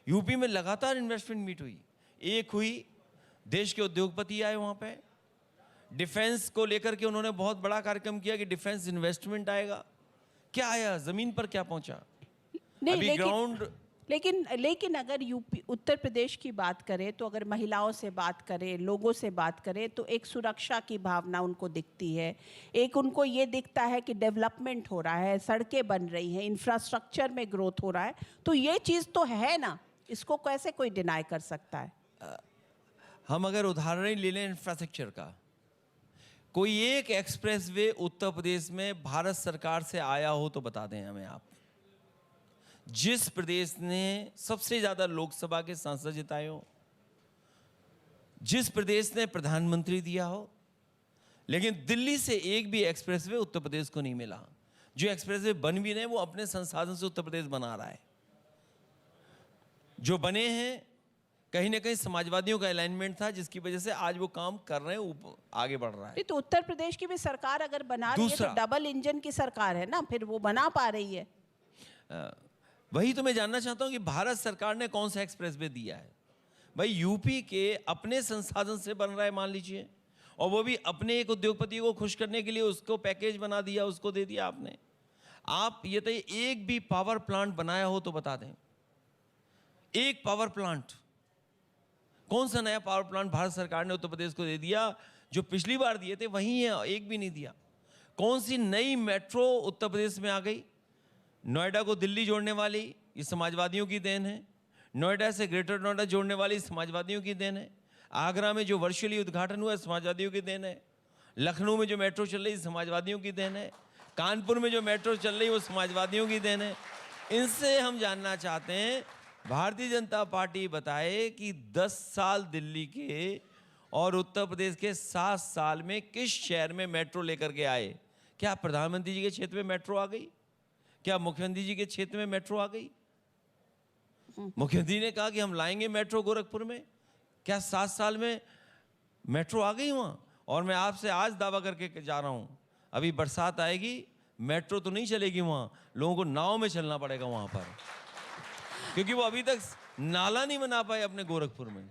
यूपी में लगातार इन्वेस्टमेंट मीट हुई, एक हुई, देश के उद्योगपति आए वहाँ पे, डिफेंस को लेकर के उन्होंने बहुत बड़ा कार्यक्रम किया कि डिफेंस इन्वेस्टमेंट आएगा। क्या आया, जमीन पर क्या पहुंचा? अभी ग्राउंड। लेकिन अगर यूपी, उत्तर प्रदेश की बात करें, तो अगर महिलाओं से बात करें, लोगों से बात करें, तो एक सुरक्षा की भावना उनको दिखती है, एक उनको ये दिखता है कि डेवलपमेंट हो रहा है, सड़कें बन रही हैं, इंफ्रास्ट्रक्चर में ग्रोथ हो रहा है। तो ये चीज़ तो है ना, इसको कैसे कोई डिनाई कर सकता है? हम अगर उदाहरण ही ले लें इंफ्रास्ट्रक्चर का, कोई एक एक्सप्रेसवे उत्तर प्रदेश में भारत सरकार से आया हो तो बता दें हमें आप। जिस प्रदेश ने सबसे ज्यादा लोकसभा के सांसद जिताए हो, जिस प्रदेश ने प्रधानमंत्री दिया हो, लेकिन दिल्ली से एक भी एक्सप्रेसवे उत्तर प्रदेश को नहीं मिला। जो एक्सप्रेसवे बन भी रहे वो अपने संसाधन से उत्तर प्रदेश बना रहा है। जो बने हैं कहीं ना कहीं समाजवादियों का अलाइनमेंट था, जिसकी वजह से आज वो काम कर रहे हैं, आगे बढ़ रहा है। तो उत्तर प्रदेश की भी सरकार अगर बना रही है तो डबल इंजन की सरकार है ना, फिर वो बना पा रही है। वही तो मैं जानना चाहता हूं कि भारत सरकार ने कौन सा एक्सप्रेसवे दिया है। भाई यूपी के अपने संसाधन से बन रहा है मान लीजिए, और वो भी अपने एक उद्योगपति को खुश करने के लिए उसको पैकेज बना दिया, उसको दे दिया आपने। आप ये तो एक भी पावर प्लांट बनाया हो तो बता दें, एक पावर प्लांट, कौन सा नया पावर प्लांट भारत सरकार ने उत्तर प्रदेश को दे दिया? जो पिछली बार दिए थे वही है, एक भी नहीं दिया। कौन सी नई मेट्रो उत्तर प्रदेश में आ गई नोएडा को दिल्ली जोड़ने वाली ये समाजवादियों की देन है। नोएडा से ग्रेटर नोएडा जोड़ने वाली समाजवादियों की देन है। आगरा में जो वर्चुअली उद्घाटन हुआ समाजवादियों की देन है। लखनऊ में जो मेट्रो चल रही समाजवादियों की देन है। कानपुर में जो मेट्रो चल रही वो समाजवादियों की देन है। इनसे हम जानना चाहते हैं, भारतीय जनता पार्टी बताए कि 10 साल दिल्ली के और उत्तर प्रदेश के 7 साल में किस शहर में मेट्रो लेकर के आए? क्या प्रधानमंत्री जी के क्षेत्र में मेट्रो आ गई? क्या मुख्यमंत्री जी के क्षेत्र में मेट्रो आ गई? मुख्यमंत्री ने कहा कि हम लाएंगे मेट्रो गोरखपुर में। क्या 7 साल में मेट्रो आ गई वहाँ? और मैं आपसे आज दावा करके जा रहा हूँ, अभी बरसात आएगी, मेट्रो तो नहीं चलेगी वहाँ, लोगों को नाव में चलना पड़ेगा वहाँ पर, क्योंकि वो अभी तक नाला नहीं बना पाए अपने गोरखपुर में।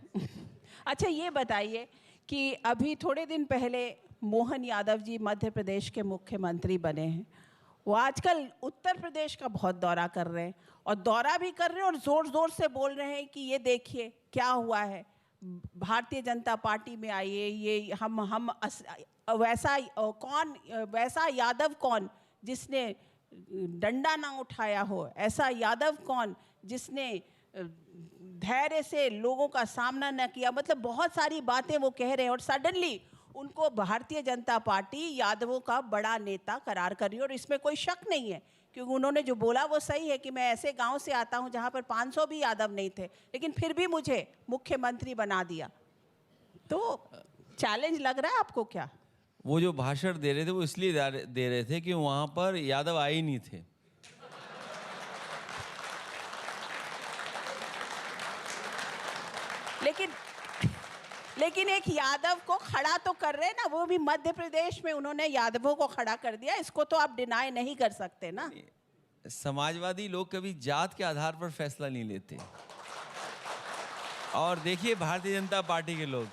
अच्छा, ये बताइए कि अभी थोड़े दिन पहले मोहन यादव जी मध्य प्रदेश के मुख्यमंत्री बने हैं। वो आजकल उत्तर प्रदेश का बहुत दौरा कर रहे हैं, और दौरा भी कर रहे हैं और ज़ोर ज़ोर से बोल रहे हैं कि ये देखिए क्या हुआ है, भारतीय जनता पार्टी में आइए, ये हम वैसा यादव कौन जिसने डंडा ना उठाया हो, ऐसा यादव कौन जिसने धैर्य से लोगों का सामना न किया। मतलब बहुत सारी बातें वो कह रहे हैं, और सडनली उनको भारतीय जनता पार्टी यादवों का बड़ा नेता करार कर रही है। और इसमें कोई शक नहीं है, क्योंकि उन्होंने जो बोला वो सही है कि मैं ऐसे गांव से आता हूं जहां पर 500 भी यादव नहीं थे, लेकिन फिर भी मुझे मुख्यमंत्री बना दिया। तो चैलेंज लग रहा है आपको क्या? वो जो भाषण दे रहे थे वो इसलिए दे रहे थे कि वहां पर यादव आए ही नहीं थे। लेकिन एक यादव को खड़ा तो कर रहे हैं ना, वो भी मध्य प्रदेश में उन्होंने यादवों को खड़ा कर दिया, इसको तो आप डिनाई नहीं कर सकते ना। समाजवादी लोग कभी जात के आधार पर फैसला नहीं लेते। और देखिए, भारतीय जनता पार्टी के लोग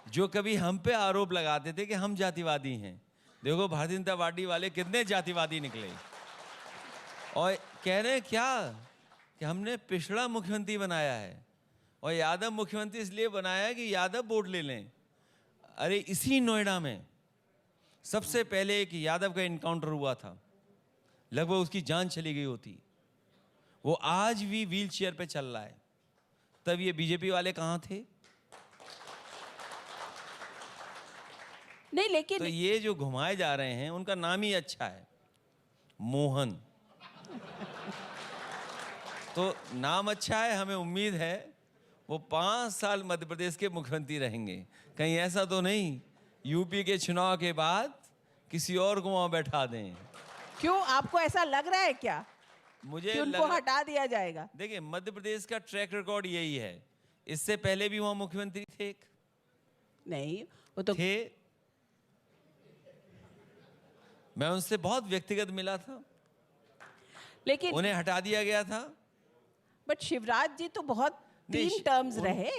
जो कभी हम पे आरोप लगाते थे कि हम जातिवादी हैं, देखो भारतीय जनता पार्टी वाले कितने जातिवादी निकले, और कह रहे हैं क्या कि हमने पिछड़ा मुख्यमंत्री बनाया है, और यादव मुख्यमंत्री इसलिए बनाया है कि यादव वोट ले लें। अरे इसी नोएडा में सबसे पहले एक यादव का इनकाउंटर हुआ था, लगभग उसकी जान चली गई होती। वो आज भी व्हील चेयर पे चल रहा है। तब ये बीजेपी वाले कहाँ थे? नहीं, लेकिन तो ये जो घुमाए जा रहे हैं उनका नाम ही अच्छा है, मोहन। तो नाम अच्छा है, हमें उम्मीद है वो 5 साल मध्य प्रदेश के मुख्यमंत्री रहेंगे। कहीं ऐसा तो नहीं यूपी के चुनाव के बाद किसी और को वहां बैठा दें। क्यों, आपको ऐसा लग रहा है क्या मुझे कि उनको हटा दिया जाएगा? देखिए, मध्य प्रदेश का ट्रैक रिकॉर्ड यही है। इससे पहले भी वहां मुख्यमंत्री थे एक? नहीं, वो तो थे। मैं उनसे बहुत व्यक्तिगत मिला था, लेकिन उन्हें हटा दिया गया था। बट शिवराज जी तो बहुत 3 टर्म्स रहे।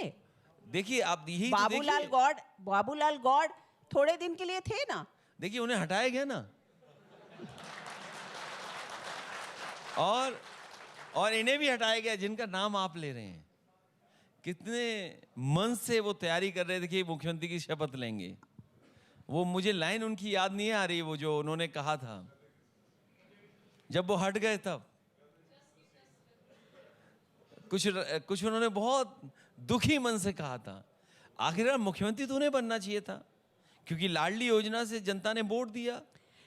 देखिए, आप यही बाबूलाल गौड़ थोड़े दिन के लिए थे ना। देखिए, उन्हें हटाया गया ना, और इन्हें भी हटाया गया जिनका नाम आप ले रहे हैं। कितने मन से वो तैयारी कर रहे थे कि मुख्यमंत्री की शपथ लेंगे। वो मुझे लाइन उनकी याद नहीं आ रही, वो जो उन्होंने कहा था जब वो हट गए तब। कुछ उन्होंने बहुत दुखी मन से कहा था। आखिरकार मुख्यमंत्री तो उन्हें बनना चाहिए था, क्योंकि लाडली योजना से जनता ने वोट दिया।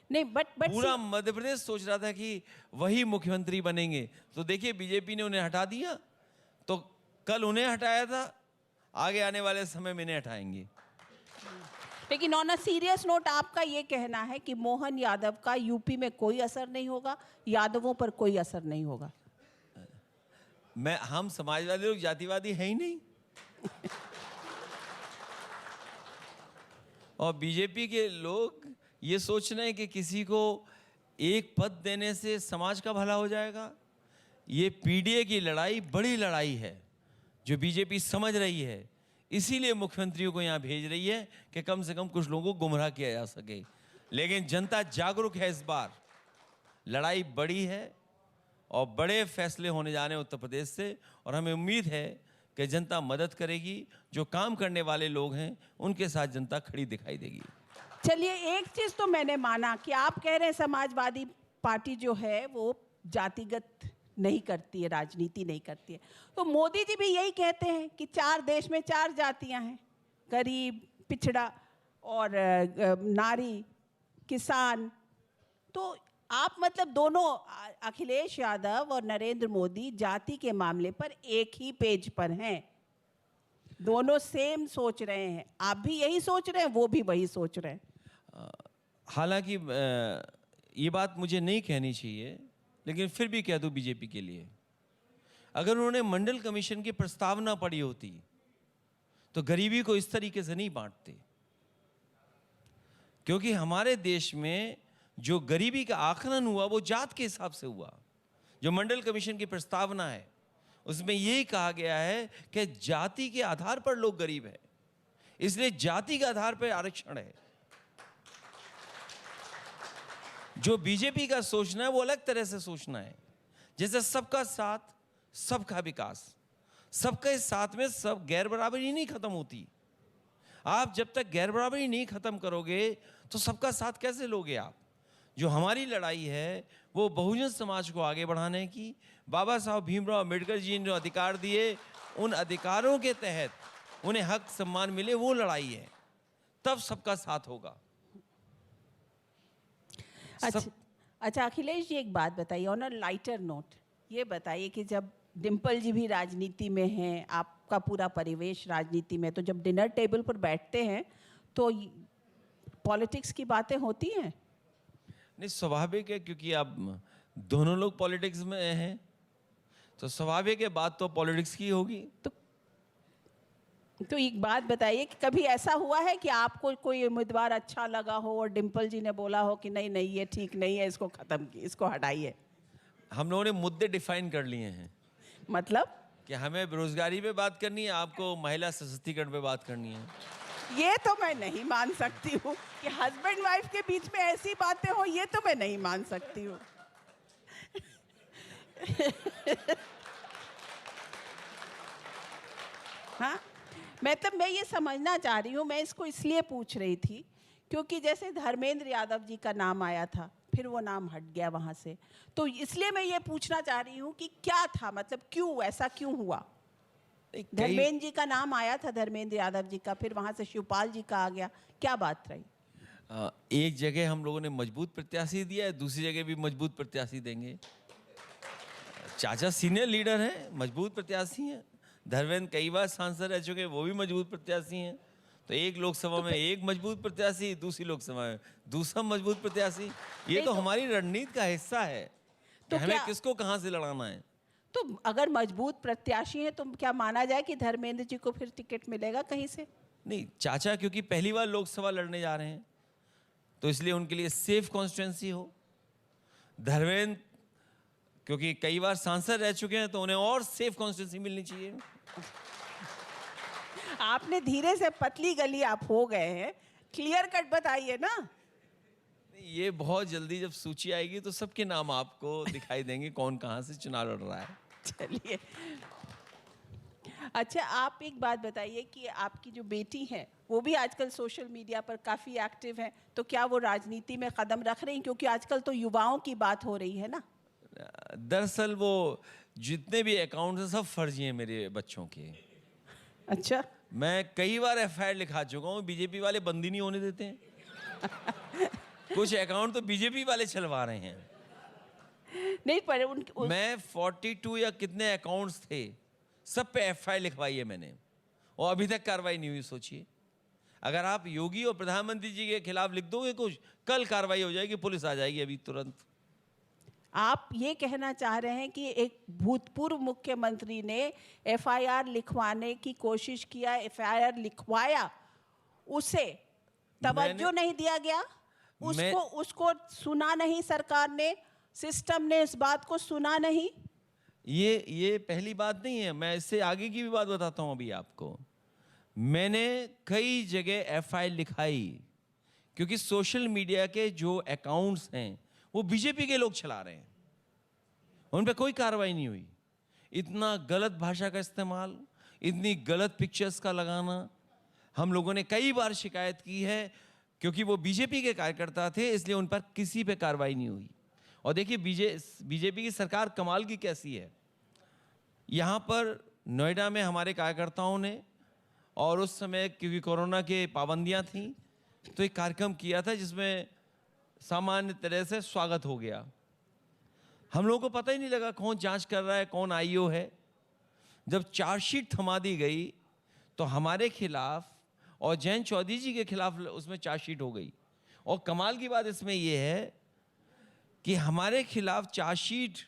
नहीं, बट पूरा मध्य प्रदेश सोच रहा था कि वही मुख्यमंत्री बनेंगे। तो देखिए, बीजेपी ने उन्हें हटा दिया, तो कल उन्हें हटाया था, आगे आने वाले समय में इन्हें हटाएंगे। लेकिन ऑन अ सीरियस नोट, आपका ये कहना है कि मोहन यादव का यूपी में कोई असर नहीं होगा, यादवों पर कोई असर नहीं होगा? हम समाजवादी लोग जातिवादी हैं ही नहीं। और बीजेपी के लोग ये सोच रहे हैं कि किसी को एक पद देने से समाज का भला हो जाएगा। ये पीडीए की लड़ाई बड़ी लड़ाई है जो बीजेपी समझ रही है, इसीलिए मुख्यमंत्रियों को यहाँ भेज रही है कि कम से कम कुछ लोगों को गुमराह किया जा सके। लेकिन जनता जागरूक है, इस बार लड़ाई बड़ी है और बड़े फैसले होने जा रहे हैं उत्तर प्रदेश से, और हमें उम्मीद है कि जनता मदद करेगी। जो काम करने वाले लोग हैं उनके साथ जनता खड़ी दिखाई देगी। चलिए, एक चीज तो मैंने माना कि आप कह रहे हैं समाजवादी पार्टी जो है वो जातिगत नहीं करती है, राजनीति नहीं करती है। तो मोदी जी भी यही कहते हैं कि 4 देश में 4 जातियां हैं, गरीब, पिछड़ा और नारी, किसान। तो आप मतलब दोनों अखिलेश यादव और नरेंद्र मोदी जाति के मामले पर एक ही पेज पर हैं, दोनों सेम सोच रहे हैं। आप भी यही सोच रहे हैं, वो भी वही सोच रहे हैं। हालांकि ये बात मुझे नहीं कहनी चाहिए, लेकिन फिर भी कह दूं बीजेपी के लिए, अगर उन्होंने मंडल कमीशन की प्रस्तावना पढ़ी होती तो गरीबी को इस तरीके से नहीं बांटते। क्योंकि हमारे देश में जो गरीबी का आकलन हुआ वो जात के हिसाब से हुआ। जो मंडल कमीशन की प्रस्तावना है उसमें यही कहा गया है कि जाति के आधार पर लोग गरीब हैं, इसलिए जाति के आधार पर आरक्षण है। जो बीजेपी का सोचना है वो अलग तरह से सोचना है, जैसे सबका साथ सबका विकास। सबके साथ में सब गैर बराबरी नहीं खत्म होती। आप जब तक गैर बराबरी नहीं खत्म करोगे तो सबका साथ कैसे लोगे आप? जो हमारी लड़ाई है वो बहुजन समाज को आगे बढ़ाने की, बाबा साहब भीमराव अम्बेडकर जी ने जो अधिकार दिए उन अधिकारों के तहत उन्हें हक सम्मान मिले, वो लड़ाई है। तब सबका साथ होगा। अच्छा अखिलेश जी, एक बात बताइए ऑन अ लाइटर नोट, ये बताइए कि जब डिम्पल जी भी राजनीति में हैं, आपका पूरा परिवेश राजनीति में, तो जब डिनर टेबल पर बैठते हैं तो पॉलिटिक्स की बातें होती हैं? नहीं, स्वाभाविक है, क्योंकि अब दोनों लोग पॉलिटिक्स में हैं तो स्वाभाविक है बात तो पॉलिटिक्स की होगी। तो एक बात बताइए कि कभी ऐसा हुआ है कि आपको कोई उम्मीदवार अच्छा लगा हो और डिम्पल जी ने बोला हो कि नहीं नहीं ये ठीक नहीं है, इसको खत्म की, इसको हटाइए? हम लोगों ने मुद्दे डिफाइन कर लिए हैं। मतलब कि हमें बेरोजगारी पे बात करनी है, आपको महिला सशक्तिकरण पे बात करनी है। ये तो मैं नहीं मान सकती हूँ कि हस्बैंड वाइफ के बीच में ऐसी बातें हो, ये तो मैं नहीं मान सकती हूँ। हाँ, मतलब मैं ये समझना चाह रही हूँ, मैं इसको इसलिए पूछ रही थी क्योंकि जैसे धर्मेंद्र यादव जी का नाम आया था, फिर वो नाम हट गया वहाँ से, तो इसलिए मैं ये पूछना चाह रही हूँ कि क्या था, मतलब क्यों ऐसा क्यों हुआ? धर्मेंद्र जी का नाम आया था, धर्मेंद्र यादव जी का, फिर वहाँ से शिवपाल जी का आ गया, क्या बात रही? एक जगह हम लोगों ने मजबूत प्रत्याशी दिया है, दूसरी जगह भी मजबूत प्रत्याशी देंगे। चाचा सीनियर लीडर हैं, मजबूत प्रत्याशी हैं। धर्मेंद्र कई बार सांसद रह चुके हैं, वो भी मजबूत प्रत्याशी हैं। तो एक लोकसभा में एक मजबूत प्रत्याशी, दूसरी लोकसभा में दूसरा मजबूत प्रत्याशी। ये तो हमारी रणनीति का हिस्सा है तो हमें किसको कहां से लड़ाना है। तो अगर मजबूत प्रत्याशी है तो क्या माना जाए कि धर्मेंद्र जी को फिर टिकट मिलेगा कहीं से? नहीं, चाचा क्योंकि पहली बार लोकसभा लड़ने जा रहे हैं तो इसलिए उनके लिए सेफ कॉन्स्टिट्यूंसी हो। धर्मेंद्र क्योंकि कई बार सांसद रह चुके हैं तो उन्हें और सेफ कॉन्स्टिट्यूंसी मिलनी चाहिए। आपने धीरे से पतली गली आप हो गए हैं, क्लियर कट बताइए ना। ये बहुत जल्दी जब सूची आएगी तो सबके नाम आपको दिखाई देंगे कौन कहां से चुनाव लड़ रहा है। चलिए, अच्छा आप एक बात बताइए कि आपकी जो बेटी है वो भी आजकल सोशल मीडिया पर काफ़ी एक्टिव है, तो क्या वो राजनीति में कदम रख रही हैं? क्योंकि आजकल तो युवाओं की बात हो रही है ना। दरअसल वो जितने भी अकाउंट हैं सब फर्जी हैं मेरे बच्चों के। अच्छा, मैं कई बार एफआईआर लिखा चुका हूँ, बीजेपी वाले बंद ही नहीं होने देते हैं। कुछ अकाउंट तो बीजेपी वाले चलवा रहे हैं। नहीं पर मैं 42 या कितने अकाउंट्स थे सब पे एफआईआर लिखवाई है मैंने, और अभी तक कार्रवाई नहीं हुई। सोचिए, अगर आप योगी और प्रधानमंत्री जी के खिलाफ लिख दोगे कुछ, कल कार्रवाई हो जाएगी, पुलिस आ जाएगी अभी तुरंत। आप ये कहना चाह रहे हैं कि एक भूतपूर्व मुख्यमंत्री ने एफआईआर लिखवाने की कोशिश किया, एफआईआर लिखवाया, उसे तवज्जो नहीं दिया गया, उसको सुना नहीं सरकार ने, सिस्टम ने इस बात को सुना नहीं? ये पहली बात नहीं है, मैं इससे आगे की भी बात बताता हूं अभी आपको। मैंने कई जगह एफआईआर लिखाई क्योंकि सोशल मीडिया के जो अकाउंट्स हैं वो बीजेपी के लोग चला रहे हैं, उन पे कोई कार्रवाई नहीं हुई। इतना गलत भाषा का इस्तेमाल, इतनी गलत पिक्चर्स का लगाना, हम लोगों ने कई बार शिकायत की है। क्योंकि वो बीजेपी के कार्यकर्ता थे इसलिए उन पर किसी पे कार्रवाई नहीं हुई। और देखिए बीजेपी की सरकार कमाल की कैसी है। यहाँ पर नोएडा में हमारे कार्यकर्ताओं ने, और उस समय क्योंकि कोरोना के पाबंदियाँ थीं, तो एक कार्यक्रम किया था जिसमें सामान्य तरह से स्वागत हो गया। हम लोगों को पता ही नहीं लगा कौन जांच कर रहा है, कौन आईओ है। जब चार्जशीट थमा दी गई तो हमारे खिलाफ और जयंत चौधरी जी के खिलाफ उसमें चार्जशीट हो गई। और कमाल की बात इसमें यह है कि हमारे खिलाफ चार्जशीट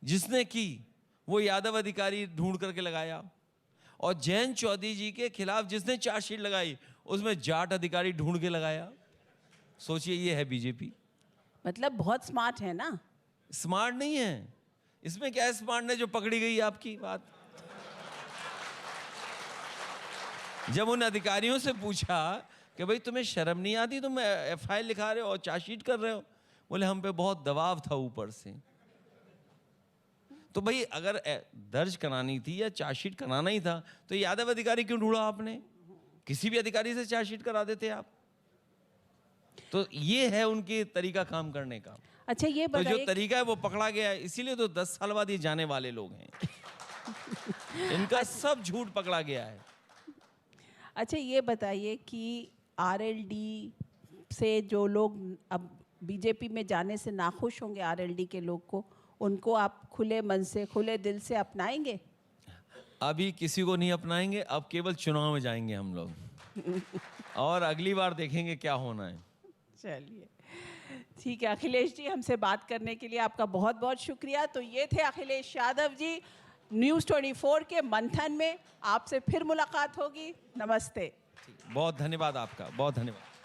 जिसने की वो यादव अधिकारी ढूंढ करके लगाया, और जयंत चौधरी जी के खिलाफ जिसने चार्जशीट लगाई उसमें जाट अधिकारी ढूंढ के लगाया। सोचिए, ये है बीजेपी। मतलब बहुत स्मार्ट है ना। स्मार्ट नहीं है, इसमें क्या है स्मार्ट है जो पकड़ी गई आपकी बात। जब उन अधिकारियों से पूछा कि भाई तुम्हें शर्म नहीं आती, तुम एफआईआर लिखा रहे हो और चार्जशीट कर रहे हो, बोले हम पे बहुत दबाव था ऊपर से। तो भाई अगर दर्ज करानी थी या चार्जशीट कराना ही था तो यादव अधिकारी क्यों ढूंढा आपने? किसी भी अधिकारी से चार्जशीट करा देते आप। तो ये है उनके तरीका काम करने का। अच्छा, ये तो जो बताइए, तरीका है वो पकड़ा गया है, इसीलिए तो 10 साल बाद ये जाने वाले लोग हैं। इनका सब झूठ पकड़ा गया है। अच्छा ये बताइए कि आरएलडी से जो लोग अब बीजेपी में जाने से नाखुश होंगे, आरएलडी के लोग को, उनको आप खुले मन से, खुले दिल से अपनाएंगे? अभी किसी को नहीं अपनाएंगे, अब केवल चुनाव में जाएंगे हम लोग और अगली बार देखेंगे क्या होना है। चलिए ठीक है अखिलेश जी, हमसे बात करने के लिए आपका बहुत बहुत शुक्रिया। तो ये थे अखिलेश यादव जी, न्यूज़ 24 के मंथन में। आपसे फिर मुलाकात होगी। नमस्ते। बहुत धन्यवाद आपका, बहुत धन्यवाद।